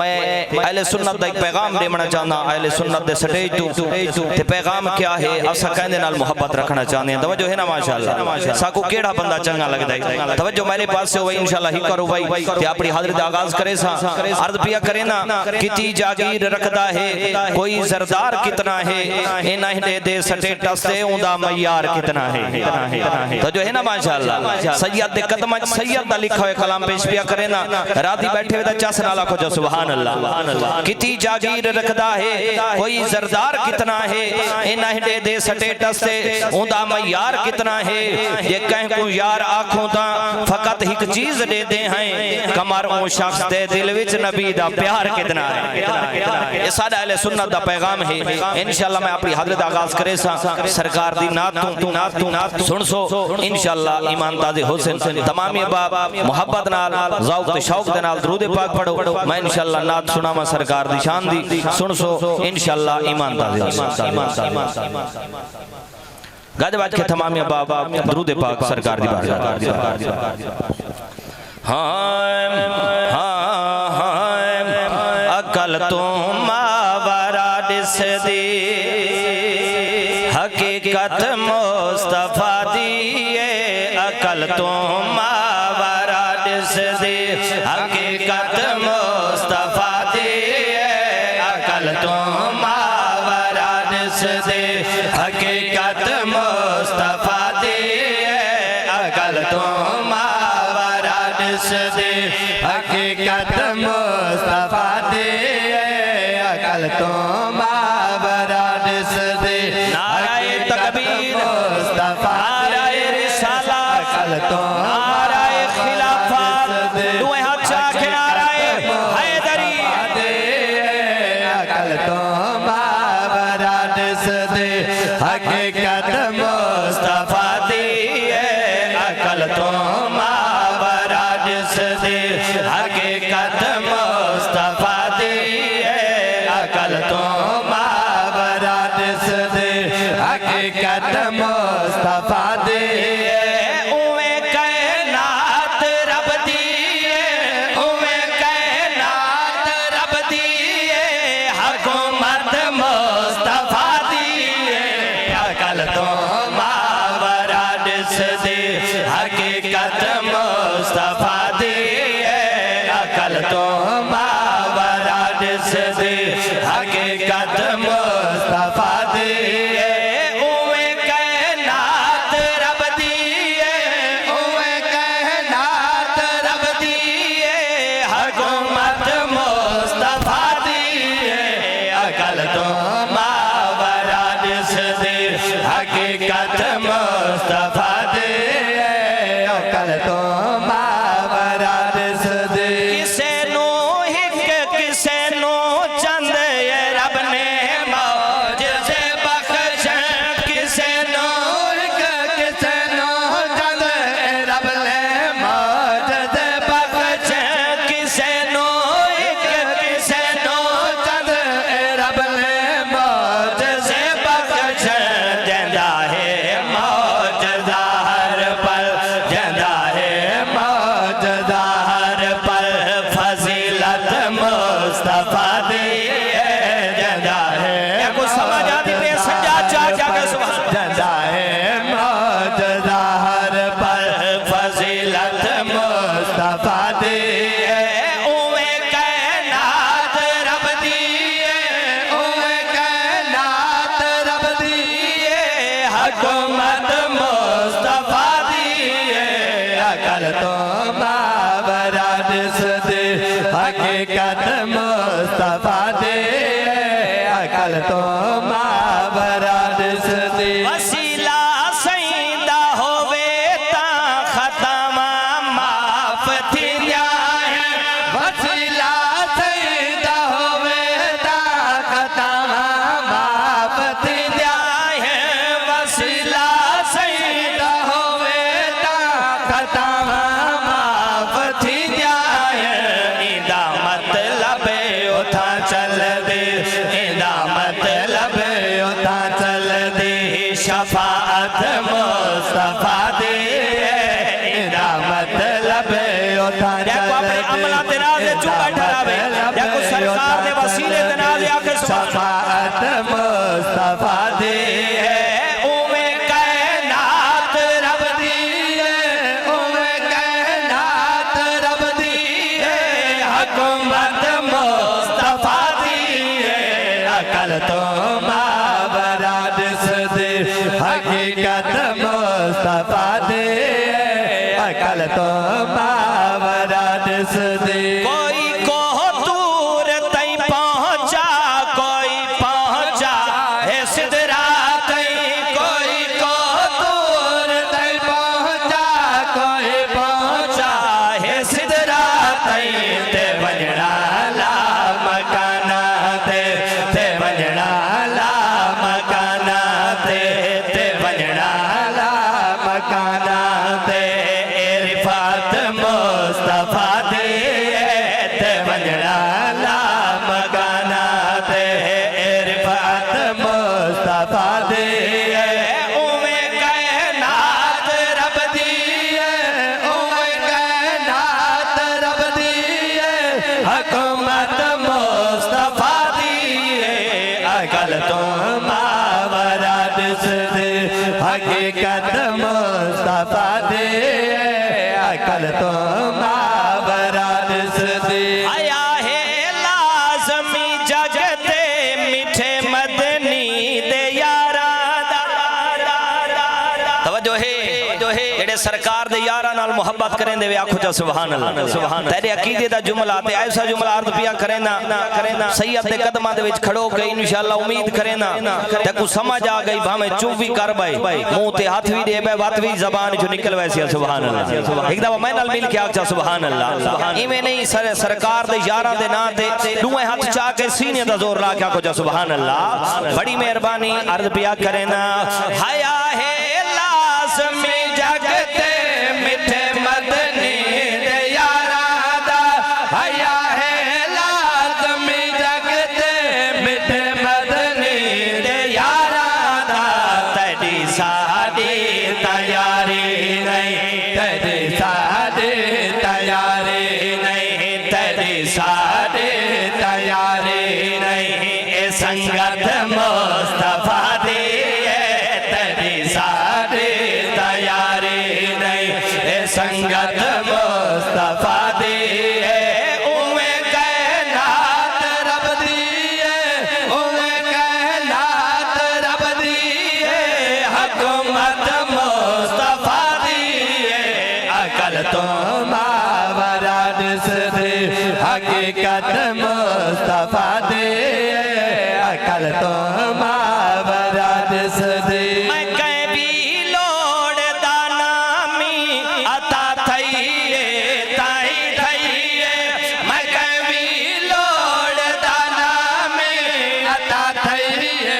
میں اہل سنت دا ایک پیغام دیمنا چاہنا اہل سنت دے سٹیج تو تے پیغام کیا ہے اسا کہندے نال محبت رکھنا چاہنے ہیں توجہ ہے نا ماشاءاللہ ساکو کیڑا بندہ چنگا لگ دائی توجہ میرے پاس سے ہوئی انشاءاللہ ہی کرو بھائی تے اپنی حضرت آغاز کرے سا عرض پیا کرے نا کتی جاگیر رکھدا ہے کوئی زردار کتنا ہے اینا ہی دے سٹیٹس سے اوندا معیار کتنا ہے توجہ ہے نا ماشاءاللہ سید دے قدم سید دا لکھا ہوئے کلام پیش پیا کرے نا راتی بیٹھے ہوئے دا چاس نالا کو جو سبحان اللہ کتی جاگیر رکھدا ہے کوئی زردار کتنا ہے اینا ہی دے سٹیٹس سے اوندا معیار کتنا ہے یہ کہیں کو یار آنکھوں تا فقط ایک چیز دے دے ہیں کمر او شخص دے دل وچ نبی دا پیار کتنا ہے یہ سادہ اہل سنت دا پیغام ہے انشاءاللہ میں اپنی حضرت آغاز کرے سا سرکار دی نات سن سو انشاءاللہ ایمان تازی حسن تمامی باب محبت نال ذوق شوق دے نال درود پاک پڑھو میں انشاءاللہ نات سناما سرکار دی شان دی سن سو انشاءاللہ ایمان تازی حسن گاجہ باج کے تمامی باب درود پاک سرکار دی بارگاہ عقل تو ماورا دس دی حقیقت مصطفیٰ دیئے عقل تو ماورا دس دی حقیقت مصطفیٰ دیئے عقل تو ماورا دس دی حقیقت مصطفیٰ دیئے عقل تو ماورا دس دی حقیقت مصطفیٰ دیئے عقل تو ماورا دس دی نعرہ تکبیر مصطفیٰ نعرہ رسالہ عقل تو نعرہ خلافت دوئے ہاتھ چاکے نعرہ حیدری عقل تو ماورا دس دی حقیقت مصطفیٰ دیئے عقل تو ماورا دس دی حقیقت مصطفیٰ دیئے عقل تو ماورا دس دی حقیقت مصطفیٰ دیئے اوے کائنات رب دیئے اوے کائنات رب دیئے حکومت مصطفیٰ دیئے عقل تو ماورا دس دی حقیقت مصطفیٰ دیئے عقل تو ماورا دس دی حقیقت مصطفیٰ دیئے اوے کائنات رب دیئے اوے کائنات رب دیئے حکومت مصطفیٰ دیئے عقل تو ماورا دس دی حقیقت مصطفیٰ دیئے عقل تو ماورا دس دی کسے نو ہک کسے نو چند یہ رب نے معجزے بخشن کسے نو ہک کسے نو چند رب نے معجزے بخشن کسے نو ہک کسے نو چند رب نے معجزے بخشن جندہ ہے معجزہ ہر پل جندہ ہے معجزہ ہر پل فضیلت مصطفیٰ دیئے جندہ ہے کچھ سمجھ آتی پہ سجا چاہ کے سبحان جندہ ہے معجزہ ہر پل فضیلت مصطفیٰ دیئے اوے کائنات رب دیئے اوے کائنات رب دیئے حکومت مصطفیٰ دیئے عقل تو ماورا دس دی حقیقت مصطفیٰ دیئے عقل تو ماورا دس دی وسیلہ سیدہ ہوئے تا ختم معاف تھی جائے وسیلہ سیدہ ہوئے تا ختم معاف تھی جائے وسیلہ سیدہ ہوئے تا ختم معاف تھی جائے ایدہ مطلب اتھا چل دے ایدہ مطلب اتھا چل سرکار دے وسیلے تے نال آکھے شفاعت مصطفیٰ دی ہے اوے کائنات رب دی اوے کائنات رب دی ہے حکومت مصطفیٰ دی ہے عقل تو ماورا دس دی حقیقت مصطفیٰ دی ہے عقل تو ماورا دس دی کوئی کو دور تئی پہنچا کوئی پہنچا ہے سدرا تئی کوئی کو دور تئی پہنچا کوئی پہنچا ہے سدرا تئی تے بجڑا لا مکانا تے بجڑا لا مکانا تے بجڑا لا مکانا تے رفعت مصطفیٰ دی تے بجڑا لا مکانا تے رفعت مصطفیٰ دی اوے کائنات رب دی اوے کائنات رب دی حکومت مصطفیٰ دی عقل تو ماورا دس دی حقیقت مصطفیٰ دی عقل تو ماورا دس دی آیا ہے لازمی جگتے میٹھے مدنی دے یارا توجہ ہے جڑے سرکار دے یارا نال محبت کریں دے وے آکھو جا سبحان اللہ سبحان تیرے عقیدے دا جملہ تے ایسا جملہ عرض پیا کرینا سید دے قدمہ دے وچ کھڑو گئی انشاءاللہ امید کرینا تے کو سمجھ آ گئی بھامے چوب بھی کر بھائی منہ تے ہاتھ بھی دے بے بات بھی زبان جو نکل ویسی سبحان اللہ ایک دفعہ میں نال مل کے آکھا سبحان اللہ ایویں نہیں سرکار دے یارا دے نا تے دوئے ہاتھ چاہ کے سینے دا زور لا کے آکھو جا سبحان اللہ بڑی مہربانی عرض پیا کرینا حیا ہے لازمی جگتے میٹھے مدنی دے یارا دا حیا ہے لازمی جگتے میٹھے مدنی دے یارا دا تیری ساڈی تیاری نہیں تیری ساڈی تیاری نہیں تیری ساڈی تیاری نہیں اے سنگت مصطفیٰ دی تیری ساڈی تیاری نہیں اے سنگت مصطفیٰ دی اوے کائنات رب دی اوے کائنات رب دی حکومت مصطفیٰ دی عقل تو ماورا دس دی حقیقت مصطفیٰ دی عقل تو ماورا دس دی میں کہیں بھی لوڑ دانامی عطا تھئیے تائی تھئیے میں کہیں بھی لوڑ دانا میں عطا تھئیے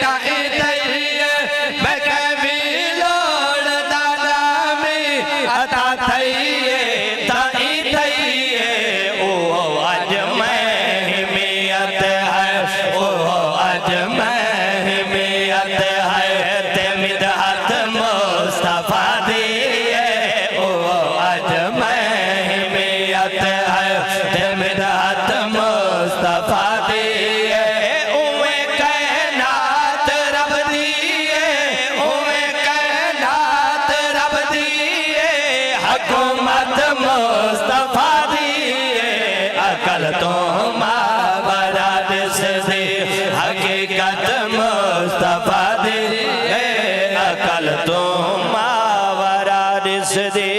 تائی تھئیے میں کہیں بھی لوڑ دانا میں عطا تھئیے تائی تھئیے او آج میں حمیت ہے او آج میں حمیت ہے تے مدحت مصطفیٰ دی او آج میں حمیت ہے تے مدحت مصطفیٰ دی اوے کائنات رب دی اوے کائنات رب دی حکومت مصطفیٰ دی عقل تو ماورا دس دی حقیقت مصطفیٰ دی عقل تو ماورا رس دے